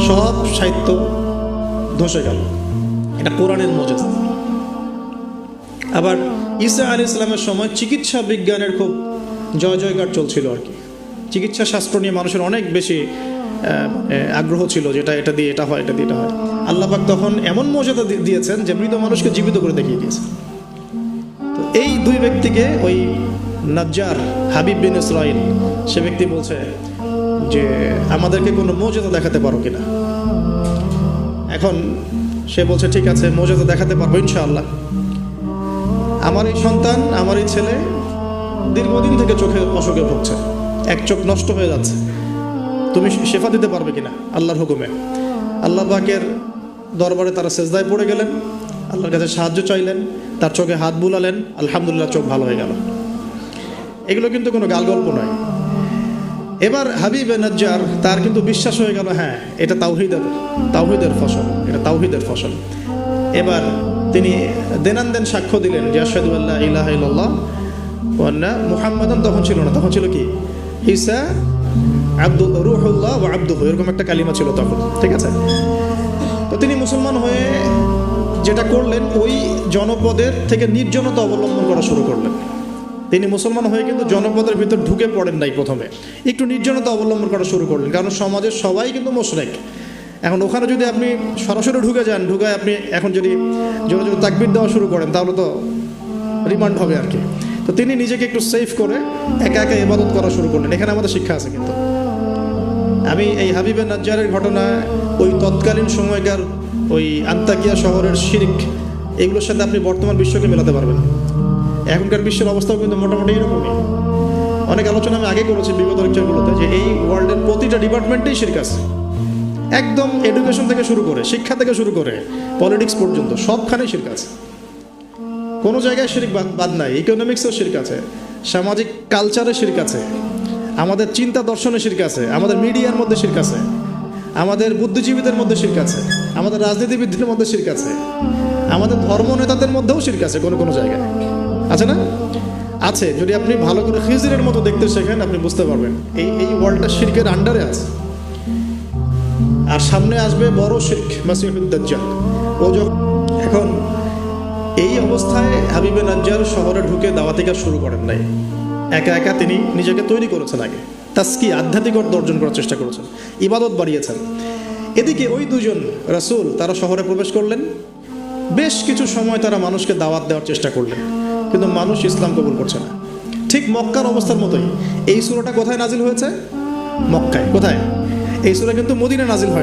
সব সাহিত্য ধসে গেল। এটা কোরআনের মুজিজা। আবার ঈসা আলাইহিস সালামের সময় চিকিৎসা বিজ্ঞানের খুব জয় জয়কার চলছিল আর কি। চিকিৎসা শাস্ত্র নিয়ে মানুষের অনেক বেশি আগ্রহ ছিল, যেটা এটা দিয়ে এটা হয়, এটা দিয়ে এটা হয়। আল্লাহ পাক তখন এমন মর্যাদা দিয়েছেন যে মৃত মানুষকে জীবিত করে দেখিয়ে দিয়েছেন। তো এই দুই ব্যক্তিকে ওই নাজ্জার হাবিব বিন ইসরাইল সে ব্যক্তি বলছে যে আমাদেরকে কোনো মর্যাদা দেখাতে পারো কিনা। এখন সে বলছে ঠিক আছে, মর্যাদা দেখাতে পারবো ইনশাআল্লাহ। আমার এই সন্তান, আমার এই ছেলে দীর্ঘদিন থেকে চোখে অসুখে ভুগছে, এক চোখ নষ্ট হয়ে যাচ্ছে, তুমি শেফা দিতে পারবে কিনা আল্লাহর হুকুমে। আল্লাহ পাকের দরবারে তারা সেজদায় পড়ে গেলেন, আল্লাহর কাছে সাহায্য চাইলেন, তার চোখে হাত বুলালেন, আলহামদুলিল্লাহ চোখ ভালো হয়ে গেল। এগুলো কিন্তু কোনো গাল গল্প নয়। এবার হাবিব নাজ্জার তার কিন্তু বিশ্বাস হয়ে গেল, হ্যাঁ এটা তাওহীদের ফসল, এটা তাওহীদের ফসল। এবার তিনি দেনান সাক্ষ্য দিলেন যে আশহাদু আল্লা ইলাহা ইল্লাল্লাহ ওয়া আন্না মুহাম্মাদান, তখন ছিল না, তখন ছিল কি ঈসা রূহুল্লাহ ওয়া আবদুহু, এরকম একটা কালিমা ছিল তখন, ঠিক আছে। তো তিনি মুসলমান হয়ে যেটা করলেন, ওই জনপদের থেকে নির্জনতা অবলম্বন করা শুরু করলেন। তিনি মুসলমান হয়ে কিন্তু জনপদের ভিতর ঢুকে পড়েন নাই, প্রথমে একটু নির্জনতা অবলম্বন করা শুরু করলেন, কারণ সমাজের সবাই কিন্তু মুশরিক। এখন ওখানে যদি আপনি সরাসরি ঢুকে যান, ঢুকায় আপনি এখন যদি জোরে জোরে তাকবীর দেওয়া শুরু করেন তাহলে তো রিমান্ড হবে আর কি। তো তিনি নিজেকে একটু সেফ করে একা একা ইবাদত করা শুরু করলেন। এখানে আমাদের শিক্ষা আছে কিন্তু। আমি এই হাবিবে নাজ্জারের ঘটনা, ওই তৎকালীন সময়কার ওই আন্তাকিয়া শহরের শিরক, এগুলোর সাথে আপনি বর্তমান বিশ্বকে মেলাতে পারবেন। এখনকার বিশ্বের অবস্থাও কিন্তু মোটামুটি এরকমই। অনেক আলোচনা আমি আগে করেছি বিগত লেকচারগুলোতে যে এই ওয়ার্ল্ডের প্রতিটা ডিপার্টমেন্টেই শিরক আছে, একদম এডুকেশন থেকে শুরু করে, শিক্ষা থেকে শুরু করে পলিটিক্স পর্যন্ত সবখানেই শিরক আছে। কোনো জায়গায় শিরক বাদ নাই। ইকোনমিক্সেও শিরক আছে, সামাজিক কালচারে শিরক আছে, আমাদের চিন্তা দর্শনে শিরক আছে, আমাদের মিডিয়ার মধ্যে শিরক আছে, আমাদের বুদ্ধিজীবীদের মধ্যে শিরক আছে, আমাদের রাজনীতিবিদদের মধ্যে শিরক আছে, আমাদের ধর্ম নেতাদের মধ্যেও শিরক আছে কোনো কোনো জায়গায়, আছে না? আছে। যদি আপনি ভালো করে খিজিরের মতো দেখতে শেখেন আপনি বুঝতে পারবেন এই ওয়ার্ল্ডটা শিরকের আন্ডারে আছে। আর সামনে আসবে বড় শিরক, মাসিহুদ দাজ্জাল। ও যখন এখন এই অবস্থায় হাবিবে নাজ্জার শহরে ঢুকে দাওয়াতি কাজ শুরু করেন নাই, একা একা তিনি নিজেকে তৈরি করেছেন, আগে তাসকি আধ্যাত্মিক অর্থ অর্জন করার চেষ্টা করেছেন, ইবাদত বাড়িয়েছেন। এদিকে ওই দুজন রাসূল তারা শহরে প্রবেশ করলেন, বেশ কিছু সময় তারা মানুষকে দাওয়াত দেওয়ার চেষ্টা করলেন, কিন্তু মানুষ ইসলাম কবুল করছে না। ঠিক মক্কার অবস্থার মতোই। এই সূরাটা কোথায় নাজিল হয়েছে? মক্কায়। কোথায়? এই সূরা কিন্তু মদিনায় নাজিল হয়।